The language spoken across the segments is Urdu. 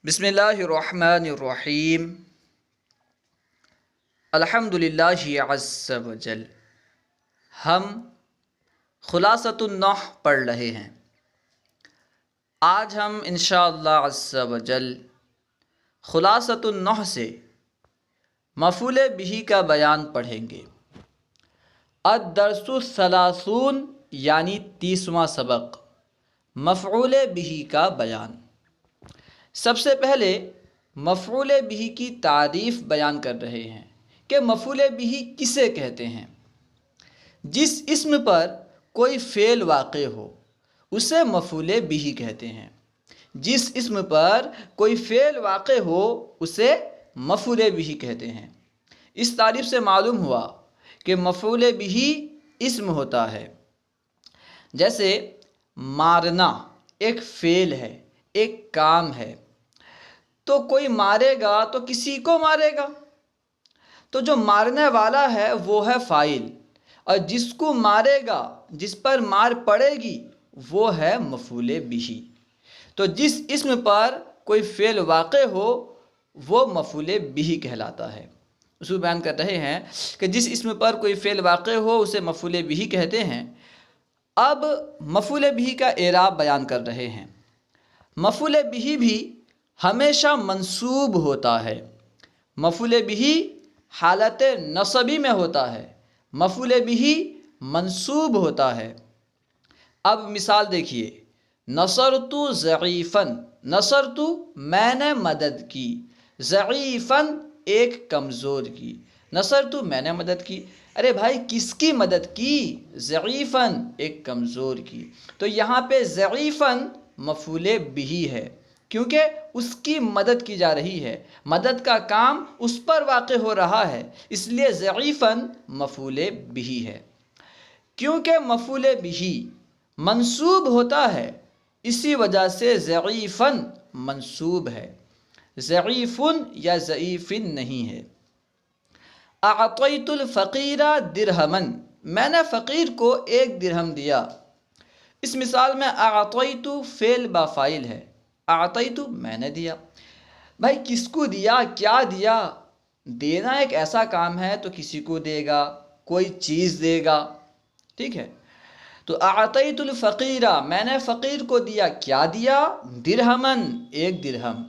بسم اللہ الرحمن الرحیم الحمد للہ عز وجل۔ ہم خلاصۃ النحو پڑھ رہے ہیں۔ آج ہم انشاءاللہ عز وجل خلاصۃ النحو سے مفعول بہ کا بیان پڑھیں گے۔ الدرس الثلاثون یعنی 30واں سبق، مفعول بہ کا بیان۔ سب سے پہلے مفعول بہ کی تعریف بیان کر رہے ہیں کہ مفعول بہ کسے کہتے ہیں۔ جس اسم پر کوئی فعل واقع ہو اسے مفعول بہ کہتے ہیں۔ جس اسم پر کوئی فعل واقع ہو اسے مفعول بہ کہتے ہیں۔ اس تعریف سے معلوم ہوا کہ مفعول بہ اسم ہوتا ہے۔ جیسے مارنا ایک فعل ہے، ایک کام ہے، تو کوئی مارے گا تو کسی کو مارے گا، تو جو مارنے والا ہے وہ ہے فاعل، اور جس کو مارے گا، جس پر مار پڑے گی، وہ ہے مفعول بہ۔ تو جس اسم پر کوئی فعل واقع ہو وہ مفعول بہ کہلاتا ہے۔ اس کو بیان کر رہے ہیں کہ جس اسم پر کوئی فعل واقع ہو اسے مفعول بہ کہتے ہیں۔ اب مفعول بہ کا اعراب بیان کر رہے ہیں۔ مفعول بہ بھی ہمیشہ منصوب ہوتا ہے۔ مفعول بہ حالت نصبی میں ہوتا ہے، مفعول بہ منصوب ہوتا ہے۔ اب مثال دیکھیے، نصرت ضعیفا، نصرت میں نے مدد کی، ضعیفا ایک کمزور کی، نصرت میں نے مدد کی۔ ارے بھائی کس کی مدد کی؟ ضعیفا ایک کمزور کی۔ تو یہاں پہ ضعیفا مفعول بہ ہے، کیونکہ اس کی مدد کی جا رہی ہے، مدد کا کام اس پر واقع ہو رہا ہے، اس لیے ضعیفا مفعول بہ ہے۔ کیونکہ مفعول بہ منصوب ہوتا ہے اسی وجہ سے ضعیفا منصوب ہے، ضعیف یا ضعیف نہیں ہے۔ اعطیت الفقیر درہما، میں نے فقیر کو 1 درہم دیا۔ اس مثال میں اعطیت فعل با فاعل ہے، اعطیت میں نے دیا۔ بھائی کس کو دیا، کیا دیا؟ دینا ایک ایسا کام ہے تو کسی کو دے گا، کوئی چیز دے گا، ٹھیک ہے۔ تو اعطیت الفقیر میں نے فقیر کو دیا، کیا دیا؟ درہما 1 درہم۔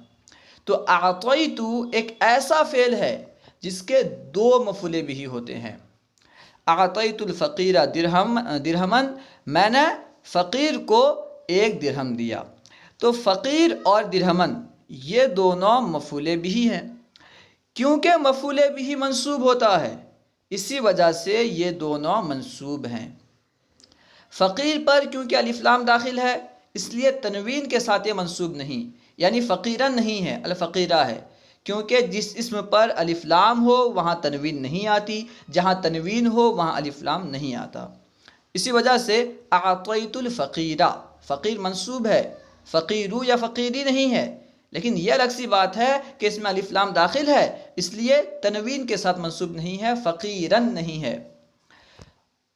تو اعطیت ایک ایسا فعل ہے جس کے 2 مفعول بہ ہوتے ہیں۔ اعطیت الفقیر درہما، میں نے فقیر کو 1 درہم دیا۔ تو فقیر اور درہما یہ دونوں مفعول بہ ہیں۔ کیونکہ مفعول بہ منصوب ہوتا ہے اسی وجہ سے یہ دونوں منصوب ہیں۔ فقیر پر کیونکہ الف لام داخل ہے اس لیے تنوین کے ساتھ یہ منصوب نہیں، یعنی فقیرا نہیں ہے، الفقیرہ ہے۔ کیونکہ جس اسم پر الف لام ہو وہاں تنوین نہیں آتی، جہاں تنوین ہو وہاں الف لام نہیں آتا۔ اسی وجہ سے اعطیت الفقیر، فقیر منصوب ہے، فقیرو یا فقیری نہیں ہے، لیکن یہ الگ سی بات ہے کہ اس میں الف لام داخل ہے اس لیے تنوین کے ساتھ منصوب نہیں ہے، فقیرن نہیں ہے۔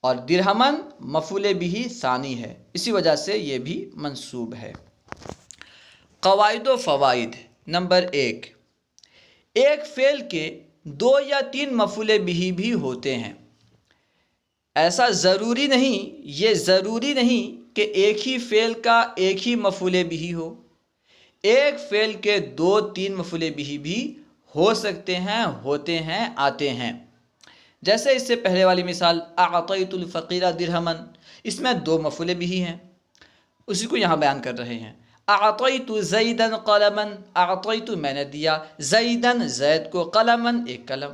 اور درہمن مفعول بہ ثانی ہے، اسی وجہ سے یہ بھی منصوب ہے۔ قواعد و فوائد۔ نمبر 1، ایک فعل کے 2 یا 3 مفعول بہ بھی ہوتے ہیں۔ ایسا ضروری نہیں، یہ ضروری نہیں کہ ایک ہی فعل کا ایک ہی مفعول بہ ہو۔ ایک فعل کے 2-3 مفعول بہ بھی ہو سکتے ہیں، ہوتے ہیں، آتے ہیں۔ جیسے اس سے پہلے والی مثال اعطیت الفقیر درہما، اس میں 2 مفعول بہ ہیں، اسی کو یہاں بیان کر رہے ہیں۔ اعطیت زیدا قلما، اعطیت میں نے دیا زیدا زید کو، قلما ایک قلم۔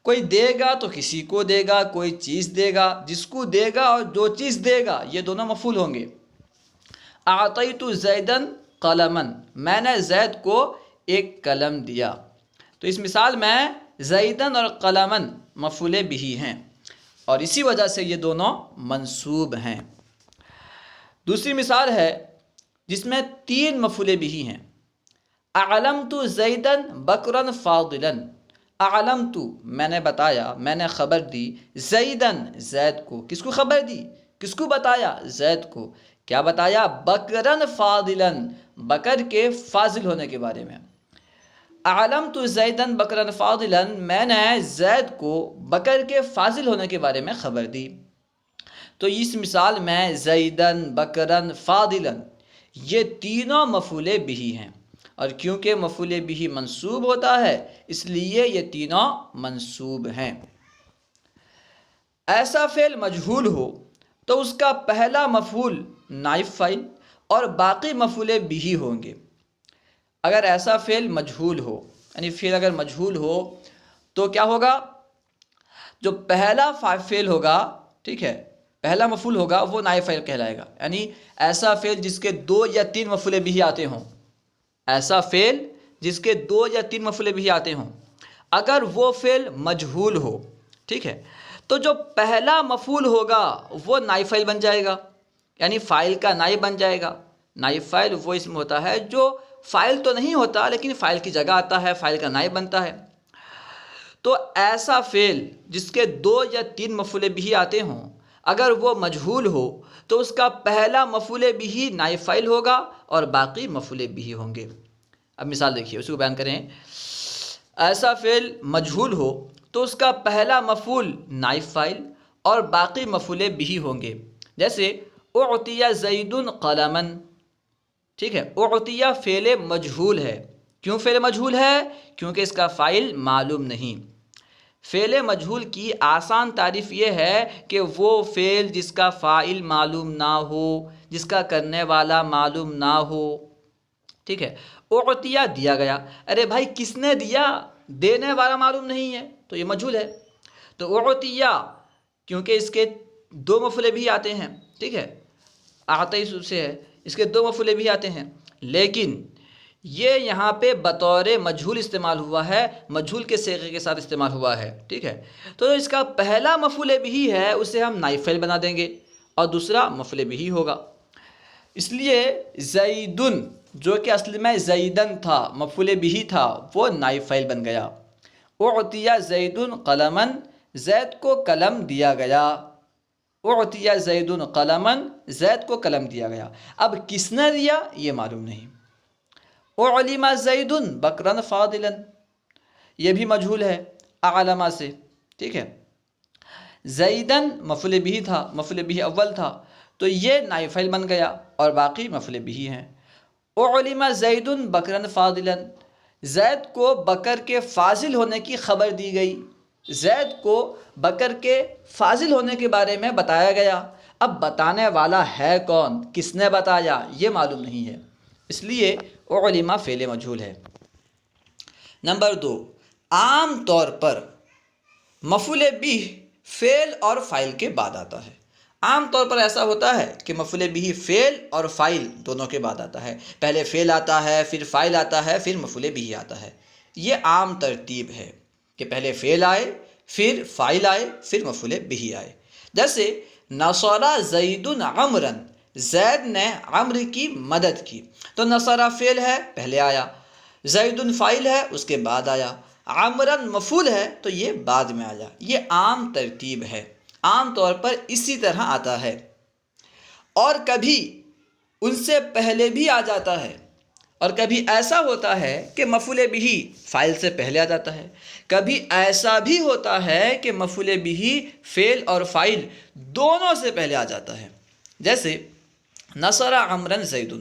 کوئی دے گا تو کسی کو دے گا، کوئی چیز دے گا، جس کو دے گا اور جو چیز دے گا یہ دونوں مفعول ہوں گے۔ اعطیت زیدا قلما، میں نے زید کو 1 قلم دیا۔ تو اس مثال میں زیدن اور قلما مفعول بہ ہیں اور اسی وجہ سے یہ دونوں منصوب ہیں۔ دوسری مثال ہے جس میں 3 مفعول بہ ہیں۔ اعلمت زیدا بکرا فاضلا، اعلمت میں نے بتایا، میں نے خبر دی، زیدن زید کو، کس کو خبر دی؟ کس کو بتایا؟ زید کو۔ کیا بتایا؟ بکرا فاضلا، بکر کے فاضل ہونے کے بارے میں۔ اعلمت زیدن بکرا فاضلا، میں نے زید کو بکر کے فاضل ہونے کے بارے میں خبر دی۔ تو اس مثال میں زیدن، بکرن، فاضلن یہ تینوں مفعول بہ ہیں، اور کیونکہ مفعول بہ منصوب ہوتا ہے اس لیے یہ تینوں منصوب ہیں۔ ایسا فعل مجہول ہو تو اس کا پہلا مفعول نائب فاعل اور باقی مفعول بہ ہوں گے۔ اگر ایسا فعل مجہول ہو، یعنی فعل اگر مجہول ہو تو کیا ہوگا؟ جو پہلا فعل ہوگا، ٹھیک ہے، پہلا مفعول ہوگا وہ نائب فاعل کہلائے گا۔ یعنی ایسا فعل جس کے 2 یا 3 مفعول بہ آتے ہوں، ایسا فعل جس کے 2 یا 3 مفعول بہ آتے ہوں، اگر وہ فعل مجہول ہو، ٹھیک ہے، تو جو پہلا مفعول ہوگا وہ نائب فاعل بن جائے گا، یعنی فاعل کا نائب بن جائے گا۔ نائب فاعل وہ اسم ہوتا ہے جو فاعل تو نہیں ہوتا لیکن فاعل کی جگہ آتا ہے، فاعل کا نائب بنتا ہے۔ تو ایسا فعل جس کے 2 یا 3 مفعول بہ آتے ہوں، اگر وہ مجہول ہو تو اس کا پہلا مفعول بہ نائب فاعل ہوگا اور باقی مفعول بہ ہوں گے۔ اب مثال دیکھیے، اس کو بیان کریں۔ ایسا فعل مجہول ہو تو اس کا پہلا مفعول نائب فاعل اور باقی مفعول بہ ہوں گے، جیسے اعطی زید قلما، ٹھیک ہے۔ اعطی فعل مجہول ہے۔ کیوں فعل مجہول ہے؟ کیونکہ اس کا فاعل معلوم نہیں۔ فعل مجہول کی آسان تعریف یہ ہے کہ وہ فعل جس کا فاعل معلوم نہ ہو، جس کا کرنے والا معلوم نہ ہو، ٹھیک ہے۔ اعطیہ دیا گیا، ارے بھائی کس نے دیا؟ دینے والا معلوم نہیں ہے تو یہ مجہول ہے۔ تو اعطیہ کیونکہ اس کے 2 مفعول بہ آتے ہیں، ٹھیک ہے، اعطی سے ہے، اس کے 2 مفعول بہ آتے ہیں، لیکن یہ یہاں پہ بطور مجہول استعمال ہوا ہے، مجہول کے صیغے کے ساتھ استعمال ہوا ہے، ٹھیک ہے۔ تو اس کا پہلا مفعول بہ ہے اسے ہم نائب فاعل بنا دیں گے اور دوسرا مفعول بہ ہوگا۔ اس لیے زیدن جو کہ اصل میں زیدن تھا، مفعول بہ تھا، وہ نائب فاعل بن گیا۔ اعطی زید قلما، زید کو قلم دیا گیا۔ اعطی زید قلما، زید کو قلم دیا گیا۔ اب کس نے دیا یہ معلوم نہیں۔ اعلم زید بکرا فاضلا، یہ بھی مجہول ہے اعلم سے، ٹھیک ہے۔ زیدن مفعول بہ تھا، مفعول بہ اول تھا تو یہ نائب فاعل بن گیا اور باقی مفعول بہ ہیں۔ اعلم زید بکرا فاضلا، زید کو بکر کے فاضل ہونے کی خبر دی گئی، زید کو بکر کے فاضل ہونے کے بارے میں بتایا گیا۔ اب بتانے والا ہے کون، کس نے بتایا یہ معلوم نہیں ہے، اس لیے اعلم فعل مجہول ہے۔ نمبر 2، عام طور پر مفعول بہ فعل اور فاعل کے بعد آتا ہے۔ عام طور پر ایسا ہوتا ہے کہ مفعول بہ فعل اور فاعل دونوں کے بعد آتا ہے، پہلے فعل آتا ہے، پھر فاعل آتا ہے، پھر مفعول بہ آتا ہے۔ یہ عام ترتیب ہے کہ پہلے فعل آئے، پھر فاعل آئے، پھر مفعول بہ آئے۔ جیسے نصر زید عمرا، زید نے عمرو کی مدد کی، تو نصر فعل ہے پہلے آیا، زید فاعل ہے اس کے بعد آیا، عمرا مفعول ہے تو یہ بعد میں آیا۔ یہ عام ترتیب ہے، عام طور پر اسی طرح آتا ہے، اور کبھی ان سے پہلے بھی آ جاتا ہے، اور کبھی ایسا ہوتا ہے کہ مفعول بہ فاعل سے پہلے آ جاتا ہے، کبھی ایسا بھی ہوتا ہے کہ مفعول بہ فعل اور فاعل دونوں سے پہلے آ جاتا ہے۔ جیسے نصر عمرا زید،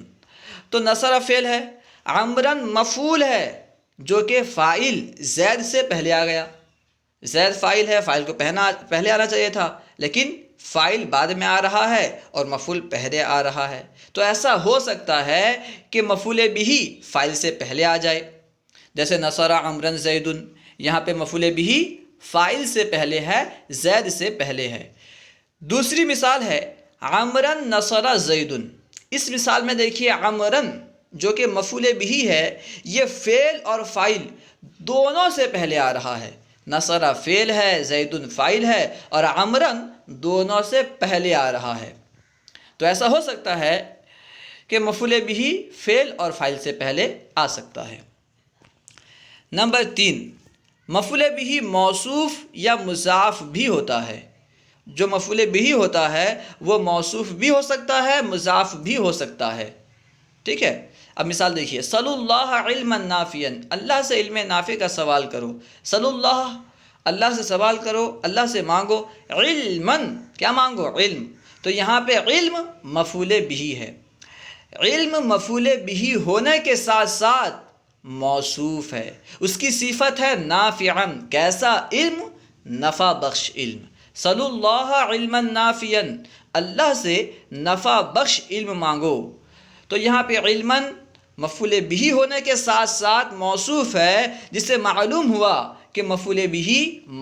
تو نصر فعل ہے، عمرا مفعول ہے جو کہ فاعل زید سے پہلے آ گیا۔ زید فاعل ہے، فاعل کو پہلے آنا چاہیے تھا لیکن فاعل بعد میں آ رہا ہے اور مفعول پہلے آ رہا ہے۔ تو ایسا ہو سکتا ہے کہ مفعول بہ فاعل سے پہلے آ جائے، جیسے نصر عمرا زید، یہاں پہ مفعول بہ فاعل سے پہلے ہے، زید سے پہلے ہے۔ دوسری مثال ہے عمرا نصر زید، اس مثال میں دیکھیے عمرا جو کہ مفعول بہ ہے یہ فعل اور فاعل دونوں سے پہلے آ رہا ہے، نصر فعل ہے، زید فاعل ہے، اور عمرا دونوں سے پہلے آ رہا ہے۔ تو ایسا ہو سکتا ہے کہ مفعول بہ فعل اور فاعل سے پہلے آ سکتا ہے۔ نمبر 3، مفعول بہ موصوف یا مضاف بھی ہوتا ہے۔ جو مفعول بہ ہوتا ہے وہ موصوف بھی ہو سکتا ہے، مضاف بھی ہو سکتا ہے، ٹھیک ہے۔ اب مثال دیکھیے، صلی اللہ علما نافعا، اللہ سے علم نافع کا سوال کرو، صلی اللہ، اللہ سے سوال کرو، اللہ سے مانگو، علما، کیا مانگو؟ علم۔ تو یہاں پہ علم مفعول بہ ہے، علم مفعول بہ ہونے کے ساتھ ساتھ موصوف ہے، اس کی صفت ہے نافعا، کیسا علم؟ نفع بخش علم۔ صلی اللہ علما نافعا، اللہ سے نفع بخش علم مانگو۔ تو یہاں پہ علما مفعول بہ ہونے کے ساتھ ساتھ موصوف ہے، جس سے معلوم ہوا کہ مفعول بہ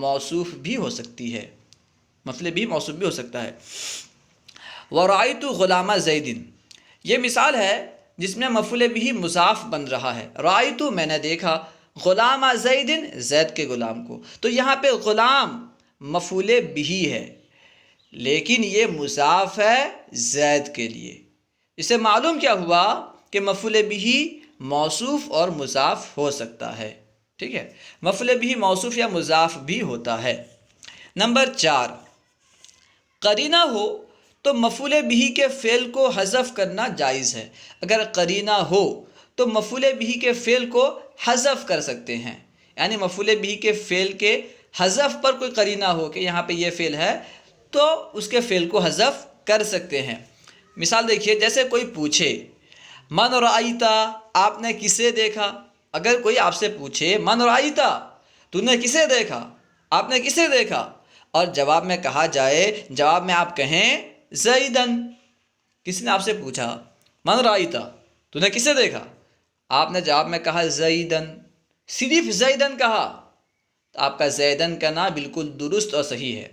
موصوف بھی ہو سکتی ہے، مفعول بہ موصوف بھی ہو سکتا ہے۔ وَرَأَيْتُ غُلَامَ زَيْدٍ، یہ مثال ہے جس میں مفعول بہ مضاف بن رہا ہے۔ رأیت، میں نے دیکھا، غلام زید، زید کے غلام کو۔ تو یہاں پہ غلام مفعول بہ ہے، لیکن یہ مضاف ہے زید کے لیے۔ اس سے معلوم کیا ہوا کہ مفعول بہ موصوف اور مضاف ہو سکتا ہے، ٹھیک ہے، مفعول بہ موصوف یا مضاف بھی ہوتا ہے۔ نمبر 4، قرینہ ہو تو مفعول بہ کے فعل کو حذف کرنا جائز ہے۔ اگر قرینہ ہو تو مفعول بہ کے فعل کو حذف کر سکتے ہیں، یعنی مفعول بہ کے فعل کے حذف پر کوئی قرینہ ہو کہ یہاں پہ یہ فعل ہے تو اس کے فعل کو حذف کر سکتے ہیں۔ مثال دیکھیے، جیسے کوئی پوچھے من رأیتا، آپ نے کسے دیکھا؟ اگر کوئی آپ سے پوچھے من رأیتا، تو نے کسے دیکھا، آپ نے کسے دیکھا، اور جواب میں کہا جائے، جواب میں آپ کہیں زیدن، کسی نے آپ سے پوچھا من رأیتا، تو نے کسے دیکھا، آپ نے جواب میں کہا زیدن، صرف زیدن کہا، تو آپ کا زیدن کہنا بالکل درست اور صحیح ہے،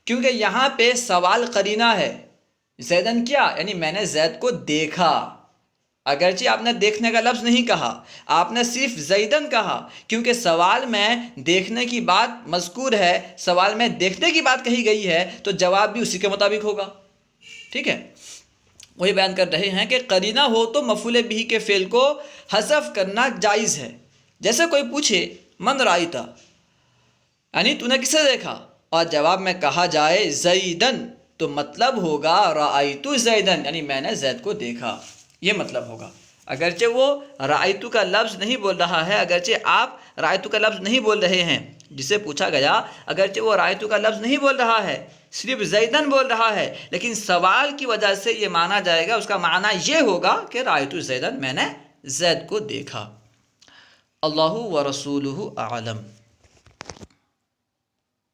کیونکہ یہاں پہ سوال قرینہ ہے۔ زیدن کیا؟ یعنی میں نے زید کو دیکھا، اگرچہ آپ نے دیکھنے کا لفظ نہیں کہا، آپ نے صرف زیدن کہا، کیونکہ سوال میں دیکھنے کی بات مذکور ہے، سوال میں دیکھنے کی بات کہی گئی ہے، تو جواب بھی اسی کے مطابق ہوگا، ٹھیک ہے۔ وہی بیان کر رہے ہیں کہ قرینہ ہو تو مفعول بہ کے فعل کو حذف کرنا جائز ہے۔ جیسے کوئی پوچھے من رأیتا، یعنی تو نے کسے دیکھا، اور جواب میں کہا جائے زیدن، تو مطلب ہوگا رأیت زیدن، یعنی میں نے زید کو دیکھا، یہ مطلب ہوگا۔ اگرچہ وہ رأیت کا لفظ نہیں بول رہا ہے، اگرچہ آپ رأیت کا لفظ نہیں بول رہے ہیں، جسے پوچھا گیا اگرچہ وہ رأیت کا لفظ نہیں بول رہا ہے، صرف زیدن بول رہا ہے، لیکن سوال کی وجہ سے یہ مانا جائے گا، اس کا معنی یہ ہوگا کہ رأیت زیدن، میں نے زید کو دیکھا۔ اللہ و رسولہ اعلم۔